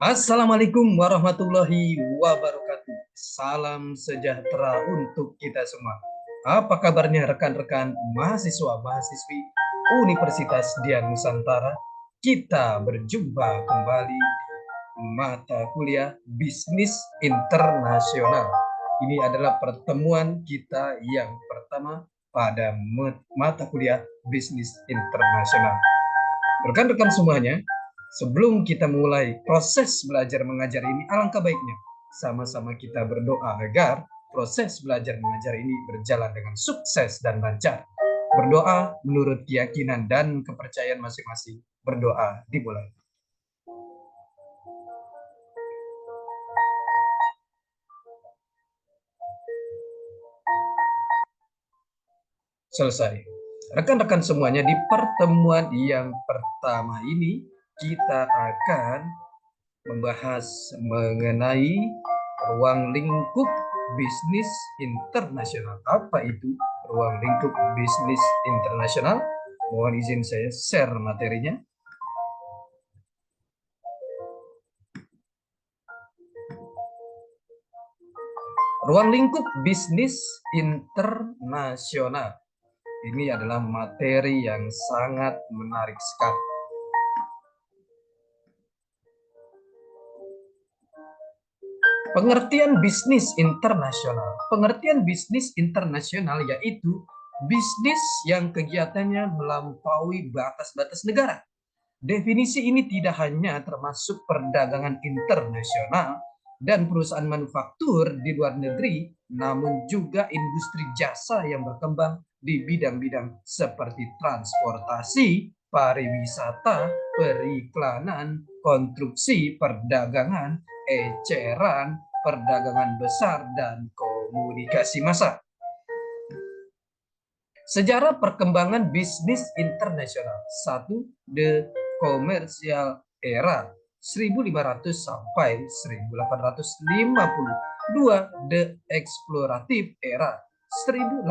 Assalamualaikum warahmatullahi wabarakatuh. Salam sejahtera untuk kita semua. Apa kabarnya rekan-rekan mahasiswa-mahasiswi Universitas Dian Nusantara? Kita berjumpa kembali di mata kuliah Bisnis Internasional. Ini adalah pertemuan kita yang pertama pada mata kuliah Bisnis Internasional. Rekan-rekan semuanya, sebelum kita mulai proses belajar mengajar ini, alangkah baiknya sama-sama kita berdoa agar proses belajar mengajar ini berjalan dengan sukses dan lancar. Berdoa menurut keyakinan dan kepercayaan masing-masing. Berdoa dimulai. Selesai. Rekan-rekan semuanya, di pertemuan yang pertama ini kita akan membahas mengenai ruang lingkup bisnis internasional. Apa itu ruang lingkup bisnis internasional? Mohon izin saya share materinya. Ruang lingkup bisnis internasional. Ini adalah materi yang sangat menarik sekali. Pengertian bisnis internasional. Pengertian bisnis internasional yaitu bisnis yang kegiatannya melampaui batas-batas negara. Definisi ini tidak hanya termasuk perdagangan internasional dan perusahaan manufaktur di luar negeri, namun juga industri jasa yang berkembang di bidang-bidang seperti transportasi, pariwisata, periklanan, konstruksi, perdagangan, eceran, perdagangan besar, dan komunikasi massa. Sejarah perkembangan bisnis internasional. 1. The Commercial Era 1500 sampai 1850. 2. The Explorative Era 1850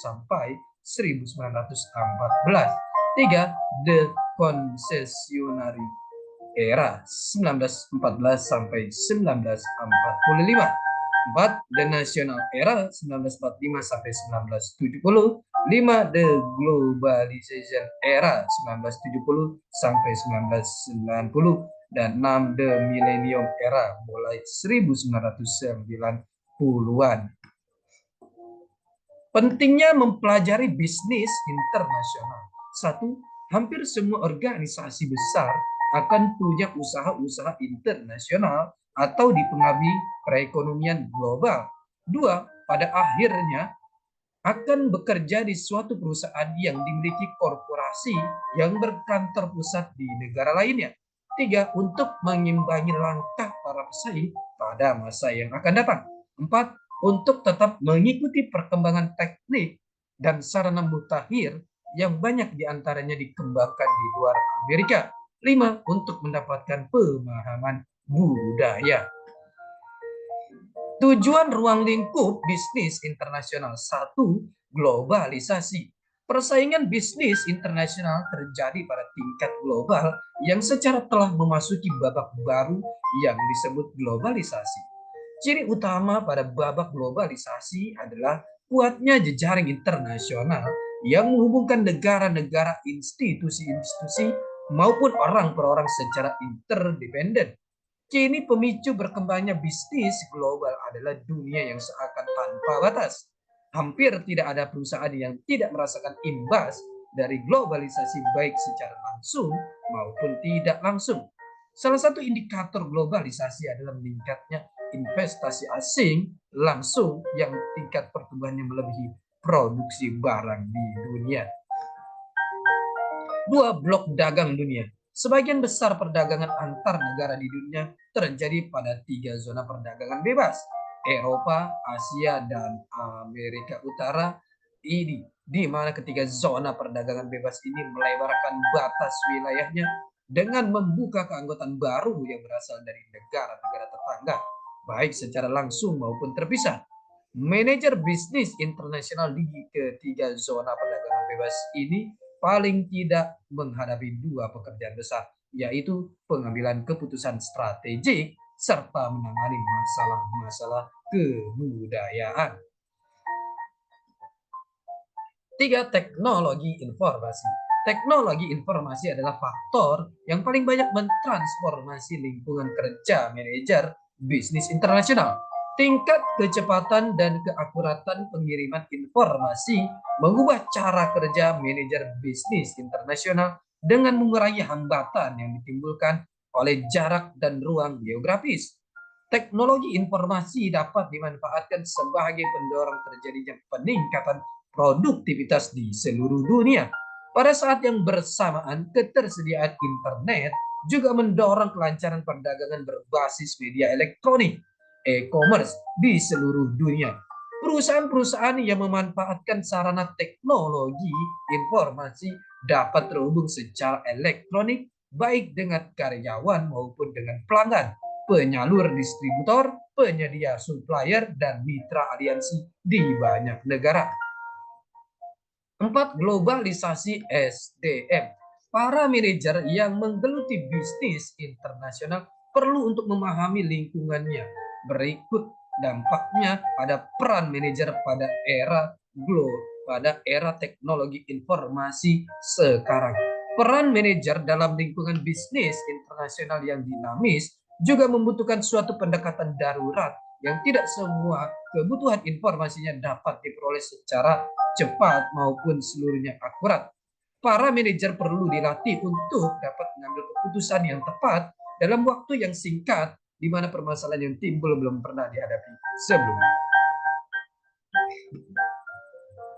sampai 1914. 3. The Concessionary Era 1914 sampai 1945. 4. The National Era 1945 sampai 1970. 5. The Globalization Era 1970 sampai 1990. Dan 6. The Millennium Era mulai 1990-an. Pentingnya mempelajari bisnis internasional. 1. Hampir semua organisasi besar akan punya usaha-usaha internasional atau dipengaruhi perekonomian global. 2. Pada akhirnya akan bekerja di suatu perusahaan yang dimiliki korporasi yang berkantor pusat di negara lainnya. 3. Untuk mengimbangi langkah para pesaing pada masa yang akan datang. 4. Untuk tetap mengikuti perkembangan teknik dan sarana mutakhir yang banyak diantaranya dikembangkan di luar Amerika. 5. Untuk mendapatkan pemahaman budaya. Tujuan ruang lingkup bisnis internasional. 1. Globalisasi. Persaingan bisnis internasional terjadi pada tingkat global yang secara telah memasuki babak baru yang disebut globalisasi. Ciri utama pada babak globalisasi adalah kuatnya jejaring internasional yang menghubungkan negara-negara, institusi-institusi, maupun orang per orang secara interdependen. Kini pemicu berkembangnya bisnis global adalah dunia yang seakan tanpa batas. Hampir tidak ada perusahaan yang tidak merasakan imbas dari globalisasi baik secara langsung maupun tidak langsung. Salah satu indikator globalisasi adalah meningkatnya investasi asing langsung yang tingkat pertumbuhannya melebihi produksi barang di dunia. 2. Blok dagang dunia. Sebagian besar perdagangan antar negara di dunia terjadi pada 3 zona perdagangan bebas. Eropa, Asia, dan Amerika Utara. Ini di mana ketiga zona perdagangan bebas ini melebarkan batas wilayahnya dengan membuka keanggotaan baru yang berasal dari negara-negara tetangga, baik secara langsung maupun terpisah. Manajer bisnis internasional di ketiga zona perdagangan bebas ini paling tidak menghadapi dua pekerjaan besar, yaitu pengambilan keputusan strategik serta menangani masalah-masalah kebudayaan. 3. Teknologi informasi. Teknologi informasi adalah faktor yang paling banyak mentransformasi lingkungan kerja manajer bisnis internasional. Tingkat kecepatan dan keakuratan pengiriman informasi mengubah cara kerja manajer bisnis internasional dengan mengurangi hambatan yang ditimbulkan oleh jarak dan ruang geografis. Teknologi informasi dapat dimanfaatkan sebagai pendorong terjadinya peningkatan produktivitas di seluruh dunia. Pada saat yang bersamaan, ketersediaan internet juga mendorong kelancaran perdagangan berbasis media elektronik, e-commerce di seluruh dunia. Perusahaan-perusahaan yang memanfaatkan sarana teknologi informasi dapat terhubung secara elektronik baik dengan karyawan maupun dengan pelanggan, penyalur distributor, penyedia supplier, dan mitra aliansi di banyak negara. 4. Globalisasi SDM. Para manajer yang menggeluti bisnis internasional perlu untuk memahami lingkungannya. Berikut dampaknya pada peran manajer pada era teknologi informasi sekarang. Peran manajer dalam lingkungan bisnis internasional yang dinamis juga membutuhkan suatu pendekatan darurat yang tidak semua kebutuhan informasinya dapat diperoleh secara cepat maupun seluruhnya akurat. Para manajer perlu dilatih untuk dapat mengambil keputusan yang tepat dalam waktu yang singkat di mana permasalahan yang timbul belum pernah dihadapi sebelumnya.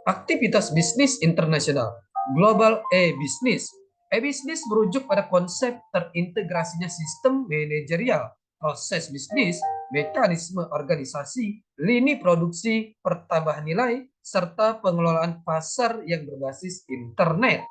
Aktivitas bisnis internasional, global e-business. E-business merujuk pada konsep terintegrasinya sistem manajerial, proses bisnis, mekanisme organisasi, lini produksi, pertambahan nilai, serta pengelolaan pasar yang berbasis internet.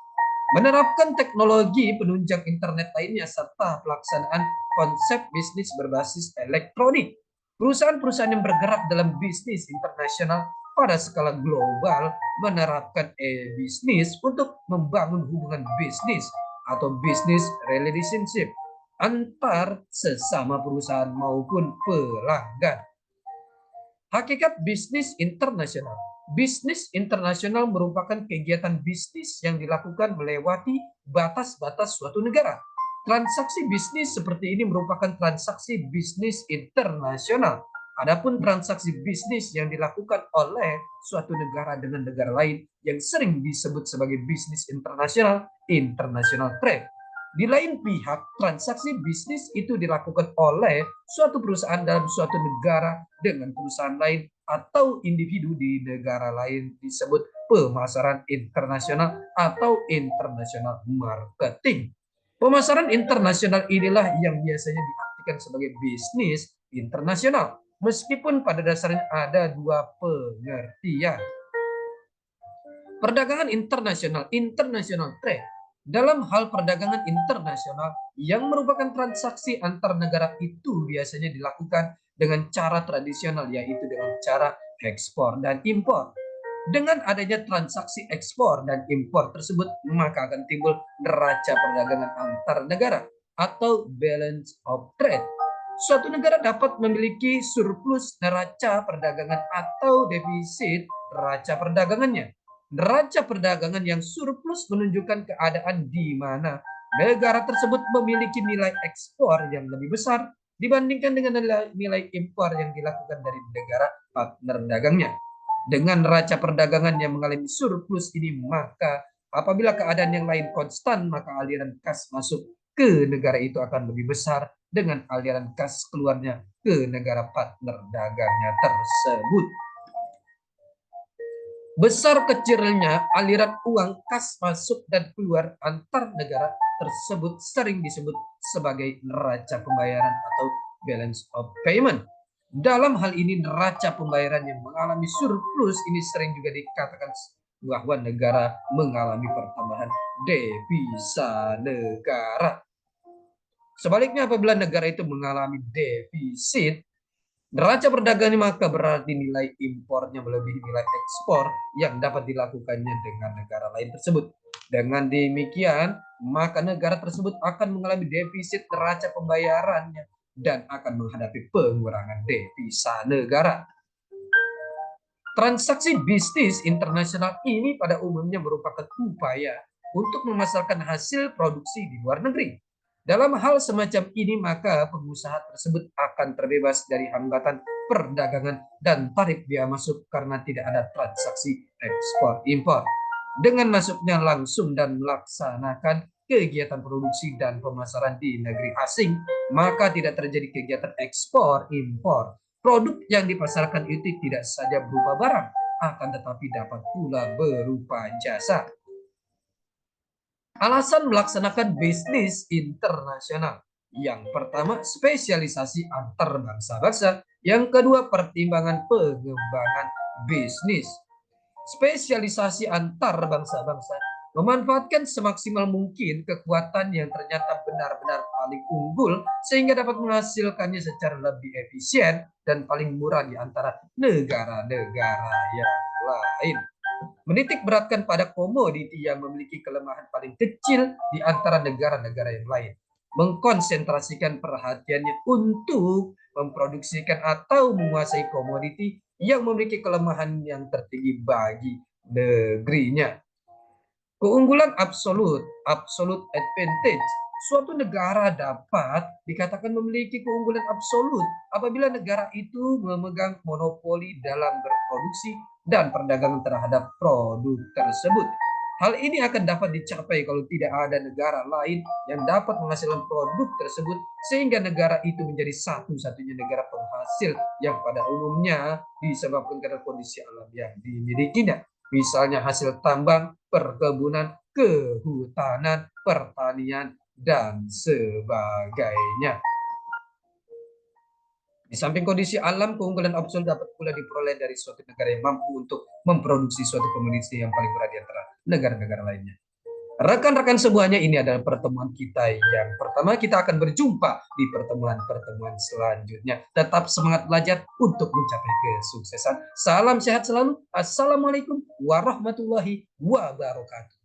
Menerapkan teknologi penunjang internet lainnya serta pelaksanaan konsep bisnis berbasis elektronik. Perusahaan-perusahaan yang bergerak dalam bisnis internasional pada skala global menerapkan e-bisnis untuk membangun hubungan bisnis atau business relationship antar sesama perusahaan maupun pelanggan. Hakikat bisnis internasional. Bisnis internasional merupakan kegiatan bisnis yang dilakukan melewati batas-batas suatu negara. Transaksi bisnis seperti ini merupakan transaksi bisnis internasional. Adapun transaksi bisnis yang dilakukan oleh suatu negara dengan negara lain yang sering disebut sebagai bisnis internasional, international trade. Di lain pihak, transaksi bisnis itu dilakukan oleh suatu perusahaan dalam suatu negara dengan perusahaan lain atau individu di negara lain disebut pemasaran internasional atau international marketing. Pemasaran internasional inilah yang biasanya diartikan sebagai bisnis internasional, meskipun pada dasarnya ada dua pengertian. Perdagangan internasional, international trade. Dalam hal perdagangan internasional yang merupakan transaksi antar negara itu biasanya dilakukan dengan cara tradisional, yaitu dengan cara ekspor dan impor. Dengan adanya transaksi ekspor dan impor tersebut, maka akan timbul neraca perdagangan antar negara atau balance of trade. Suatu negara dapat memiliki surplus neraca perdagangan atau defisit neraca perdagangannya. Neraca perdagangan yang surplus menunjukkan keadaan di mana negara tersebut memiliki nilai ekspor yang lebih besar dibandingkan dengan nilai impor yang dilakukan dari negara partner dagangnya. Dengan neraca perdagangan yang mengalami surplus ini, maka apabila keadaan yang lain konstan, maka aliran kas masuk ke negara itu akan lebih besar dengan aliran kas keluarnya ke negara partner dagangnya tersebut. Besar kecilnya aliran uang kas masuk dan keluar antar negara tersebut sering disebut sebagai neraca pembayaran atau balance of payment. Dalam hal ini, neraca pembayaran yang mengalami surplus ini sering juga dikatakan bahwa negara mengalami pertambahan devisa negara. Sebaliknya, apabila negara itu mengalami defisit neraca perdagangan, maka berarti nilai impornya melebihi nilai ekspor yang dapat dilakukannya dengan negara lain tersebut. Dengan demikian, maka negara tersebut akan mengalami defisit neraca pembayarannya dan akan menghadapi pengurangan devisa negara. Transaksi bisnis internasional ini pada umumnya merupakan upaya untuk memasarkan hasil produksi di luar negeri. Dalam hal semacam ini, maka pengusaha tersebut akan terbebas dari hambatan perdagangan dan tarif biaya masuk karena tidak ada transaksi ekspor impor. Dengan masuknya langsung dan melaksanakan kegiatan produksi dan pemasaran di negeri asing, maka tidak terjadi kegiatan ekspor impor. Produk yang dipasarkan itu tidak saja berupa barang, akan tetapi dapat pula berupa jasa. Alasan melaksanakan bisnis internasional. Yang pertama, spesialisasi antar bangsa-bangsa. Yang kedua, pertimbangan pengembangan bisnis. Spesialisasi antar bangsa-bangsa memanfaatkan semaksimal mungkin kekuatan yang ternyata benar-benar paling unggul sehingga dapat menghasilkannya secara lebih efisien dan paling murah di antara negara-negara yang lain. Menitik beratkan pada komoditi yang memiliki kelemahan paling kecil di antara negara-negara yang lain. Mengkonsentrasikan perhatiannya untuk memproduksikan atau menguasai komoditi yang memiliki kelemahan yang tertinggi bagi negerinya. Keunggulan absolut, absolute advantage. Suatu negara dapat dikatakan memiliki keunggulan absolut apabila negara itu memegang monopoli dalam berproduksi dan perdagangan terhadap produk tersebut. Hal ini akan dapat dicapai kalau tidak ada negara lain yang dapat menghasilkan produk tersebut sehingga negara itu menjadi satu-satunya negara penghasil yang pada umumnya disebabkan karena kondisi alam yang dimilikinya. Misalnya hasil tambang, perkebunan, kehutanan, pertanian, dan sebagainya. Di samping kondisi alam, keunggulan absolut dapat pula diperoleh dari suatu negara yang mampu untuk memproduksi suatu komoditi yang paling murah di antara negara-negara lainnya. Rekan-rekan semuanya, ini adalah pertemuan kita yang pertama. Kita akan berjumpa di pertemuan-pertemuan selanjutnya. Tetap semangat belajar untuk mencapai kesuksesan. Salam sehat selalu. Assalamualaikum warahmatullahi wabarakatuh.